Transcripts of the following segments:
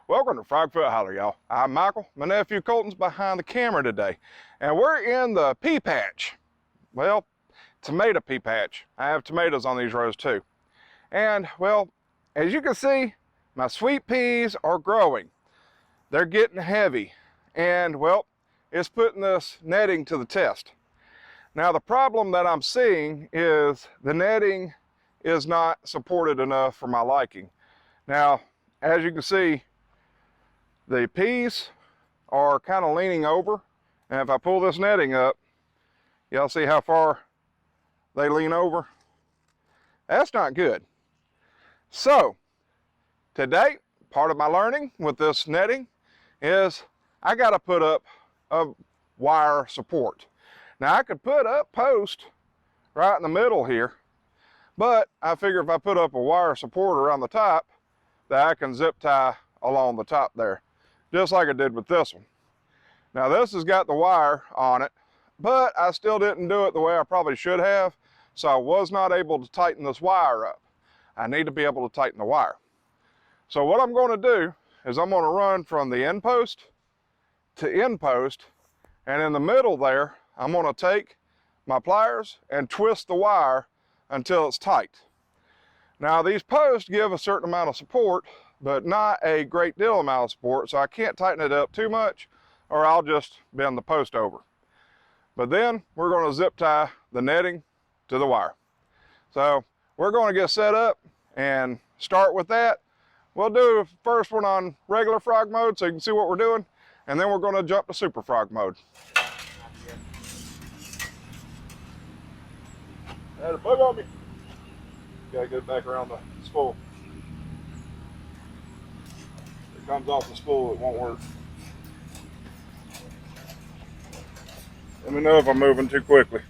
Welcome to Frogfoot Holler, y'all. I'm Michael. My nephew Colton's behind the camera today, and we're in the pea patch. Well, tomato pea patch. I have tomatoes on these rows too. And well, as you can see, my sweet peas are growing. They're getting heavy, and well, it's putting this netting to the test. Now the problem that I'm seeing is the netting is not supported enough for my liking. Now, as you can see, the peas are kind of leaning over, and if I pull this netting up, y'all see how far they lean over? That's not good. So today, part of my learning with this netting is I got to put up a wire support. Now I could put up post right in the middle here, but I figure if I put up a wire support around the top, that I can zip tie along the top there, just like I did with this one. Now this has got the wire on it, but I still didn't do it the way I probably should have, so I was not able to tighten this wire up. I need to be able to tighten the wire. So what I'm going to do is I'm going to run from the end post to end post, and in the middle there, I'm going to take my pliers and twist the wire until it's tight. Now these posts give a certain amount of support, but not a great deal amount of support, so I can't tighten it up too much or I'll just bend the post over. But then we're going to zip tie the netting to the wire. So we're going to get set up and start with that. We'll do the first one on regular frog mode so you can see what we're doing, and then we're going to jump to super frog mode. Had a bug on me. Gotta get back around the spool. If it comes off the spool, it won't work. Let me know if I'm moving too quickly.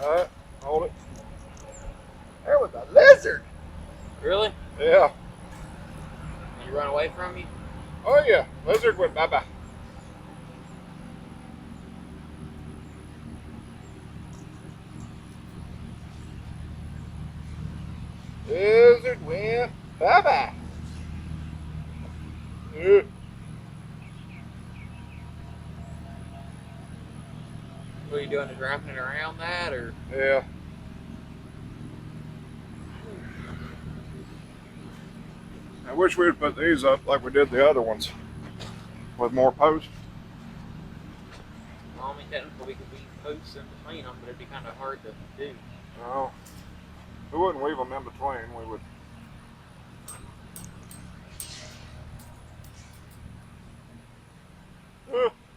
Alright, hold it. There was a lizard! Really? Yeah. Did you run away from you? Oh yeah, lizard went bye-bye. Lizard went bye-bye. What are you doing, just wrapping it around that, or? Yeah. I wish we would put these up like we did the other ones, with more posts. Well, I mean, technically we could weave posts in between them, but it'd be kind of hard to do. No, we wouldn't weave them in between. We would.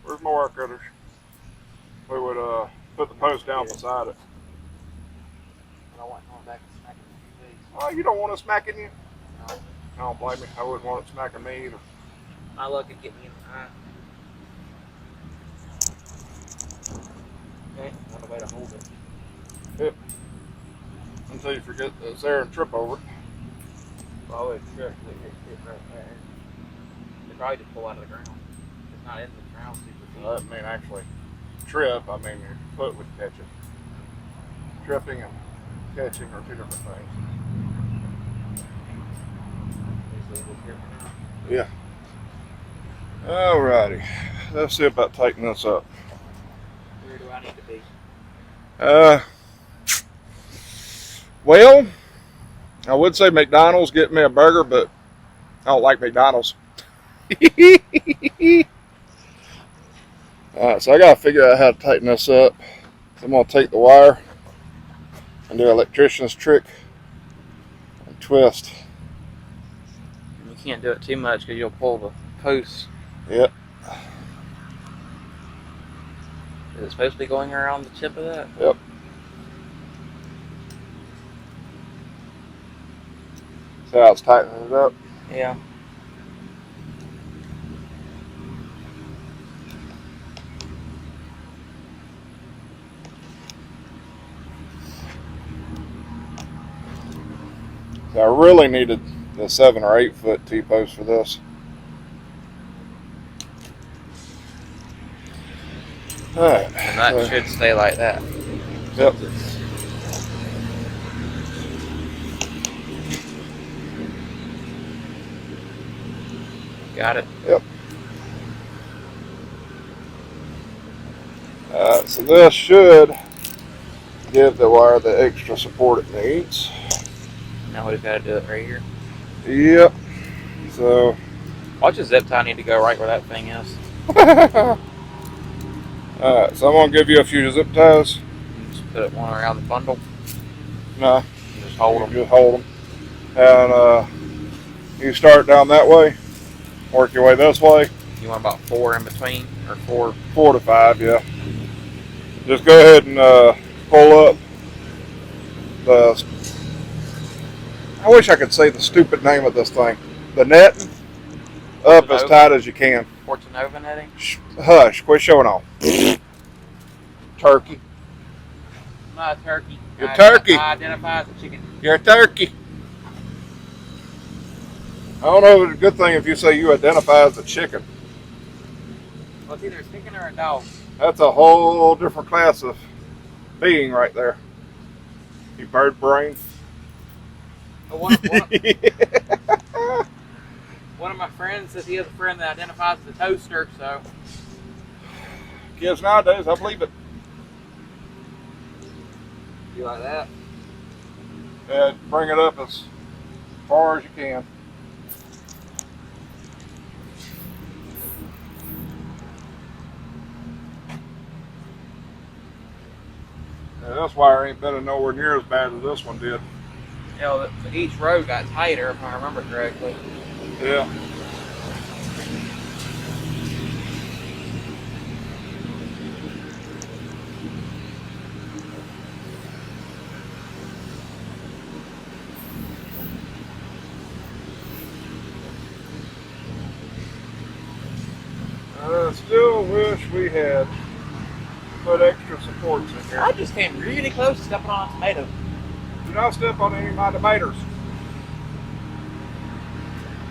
Where's my wire cutters? We would put the post down beside it. But I wasn't going back and smacking the feet. Oh, you don't want it smacking you? No. I don't blame me. I wouldn't want it smacking me either. My luck would get me in the eye. Okay, another way to hold it. Yep. Until you forget that it's there and trip over it. Well, it's sure it right there. They probably just pull out of the ground. It's not in the ground super deep. I didn't mean actually trip. I mean your foot would catch it. Tripping and catching are two different things. Just leave it here for now. Yeah. Alrighty. Let's see about tightening this up. Where do I need to be? Well, I would say McDonald's, get me a burger, but I don't like McDonald's. Alright, so I gotta figure out how to tighten this up. I'm gonna take the wire and do an electrician's trick and twist. You can't do it too much because you'll pull the posts. Yep. Is it supposed to be going around the tip of that? Yep. See how it's tightening it up? Yeah. So I really needed the 7 or 8 foot T-post for this. Alright. And that should stay like that. Yep. Got it? Yep. Alright, so this should give the wire the extra support it needs. Now we just got to do it right here. Yep. So. Watch the zip tie need to go right where that thing is. Alright, so I'm going to give you a few zip ties. Just put one around the bundle. No. Just hold them. Just hold them. And you start down that way. Work your way this way. You want about 4 in between? Or 4? 4 to 5, yeah. Just go ahead and pull up the... I wish I could say the stupid name of this thing. The netting. Up as tight as you can. Fortunova netting? Hush, quit showing off. Turkey. I'm not a turkey. You're a turkey. I identify as a chicken. You're a turkey. I don't know if it's a good thing if you say you identify as a chicken. Well, it's either a chicken or a dog. That's a whole different class of being right there. You bird brain. One of my friends says he has a friend that identifies as a toaster, so. Kids nowadays, I believe it. You like that? Yeah, bring it up as far as you can. Yeah, this wire ain't been nowhere near as bad as this one did. You know, each row got tighter, if I remember correctly. Yeah. I still wish we had put extra supports in here. I just came really close to stepping on a tomato. Do not step on any of my tomatoes.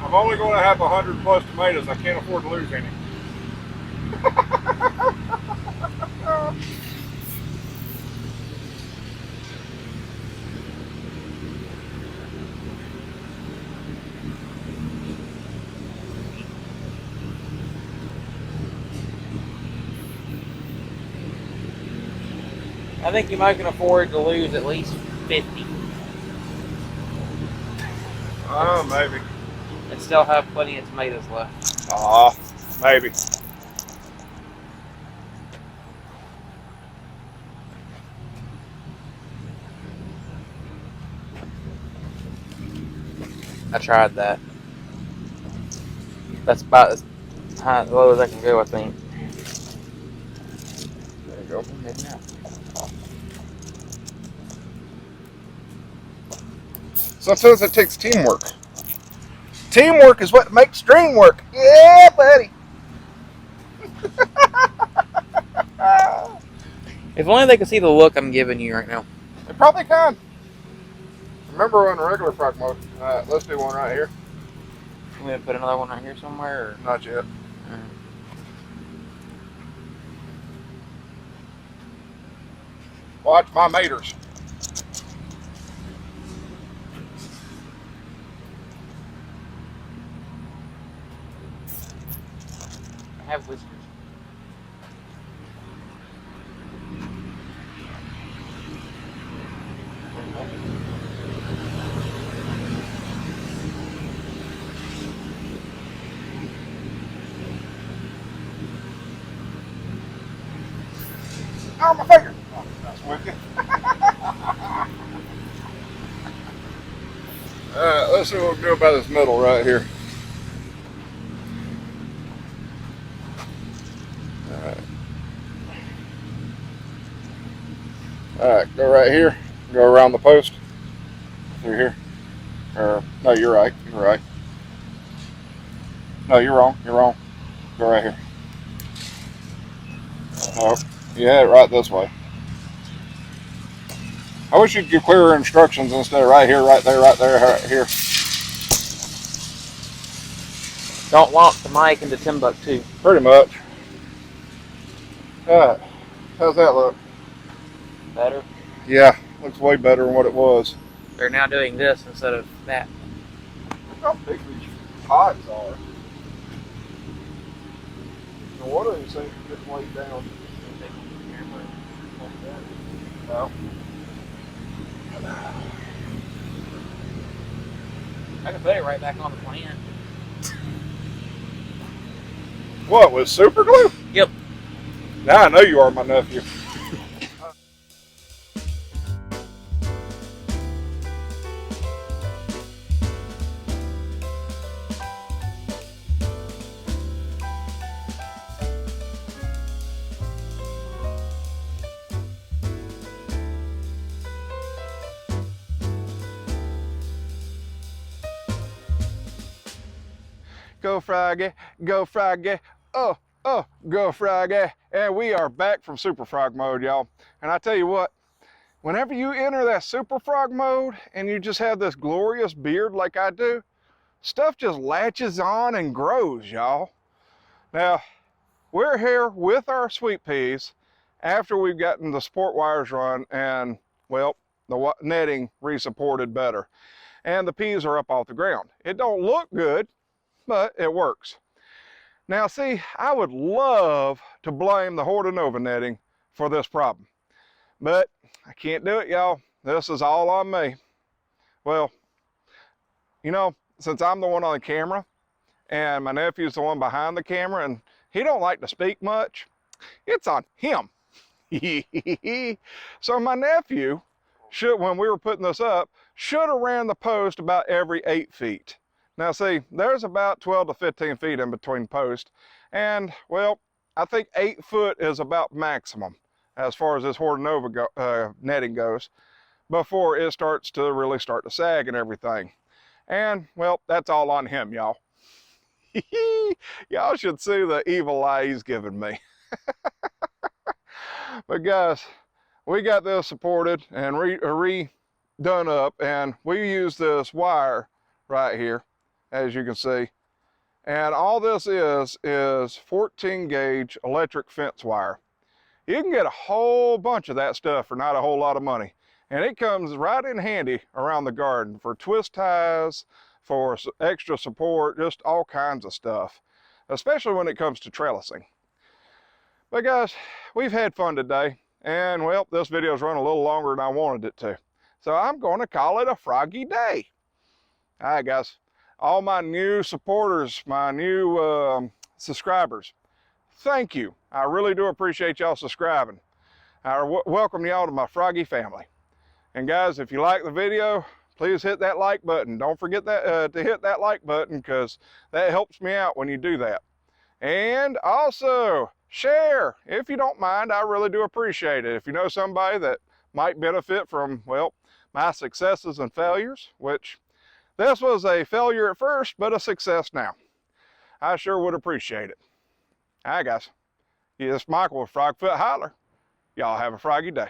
I'm only going to have 100 plus tomatoes. I can't afford to lose any. I think you might can afford to lose at least 50. Maybe. And still have plenty of tomatoes left. Maybe. I tried that. That's about as high, low as I can go, I think. There you go. Maybe not. Sometimes it takes teamwork. Teamwork is what makes dream work. Yeah, buddy. If only they could see the look I'm giving you right now. They probably can. Remember, we're in regular frag mode. Alright, let's do one right here. I'm gonna put another one right here somewhere. Or? Not yet. Watch my maters. I have whiskers. Oh, my finger! Oh, that's wicked. Alright, let's see what we do about this middle right here. Alright, go right here. Go around the post. Through here. No, you're right. You're right. No, you're wrong. You're wrong. Go right here. No, you had it right this way. I wish you'd give clearer instructions instead of right here, right there, right there, right here. Don't launch the mic into Timbuktu. Pretty much. Alright, how's that look? Better. Yeah, looks way better than what it was. They're now doing this instead of that. Look how big these pods are. No wonder these things are getting weighed down. No. I can put it right back on the plant. What, with super glue? Yep. Now I know you are my nephew. Go Froggy, go Froggy, oh, go Froggy. And we are back from Super Frog mode, y'all. And I tell you what, whenever you enter that Super Frog mode and you just have this glorious beard like I do, stuff just latches on and grows, y'all. Now, we're here with our sweet peas after we've gotten the support wires run and, well, the netting re-supported better. And the peas are up off the ground. It don't look good, but it works. Now see, I would love to blame the Hortonova netting for this problem, but I can't do it, y'all. This is all on me. Well, you know, since I'm the one on the camera and my nephew's the one behind the camera and he don't like to speak much, it's on him. So my nephew should, when we were putting this up, should have ran the post about every 8 feet. Now see, there's about 12 to 15 feet in between posts, and well, I think 8 foot is about maximum as far as this Hortonova netting goes before it starts to really start to sag and everything. And well, that's all on him, y'all. Y'all should see the evil eye he's giving me. But guys, we got this supported and redone up, and we use this wire right here, as you can see. And all this is 14 gauge electric fence wire. You can get a whole bunch of that stuff for not a whole lot of money. And it comes right in handy around the garden for twist ties, for extra support, just all kinds of stuff, especially when it comes to trellising. But guys, we've had fun today. And well, this video's run a little longer than I wanted it to. So I'm going to call it a froggy day. All right, guys. All my new supporters, my new subscribers, thank you. I really do appreciate y'all subscribing. I welcome y'all to my froggy family. And guys, if you like the video, please hit that like button. Don't forget that to hit that like button, because that helps me out when you do that. And also share if you don't mind. I really do appreciate it. If you know somebody that might benefit from, well, my successes and failures, which this was a failure at first, but a success now, I sure would appreciate it. All right, guys. Yes, Michael with Frogfoot Holler. Y'all have a froggy day.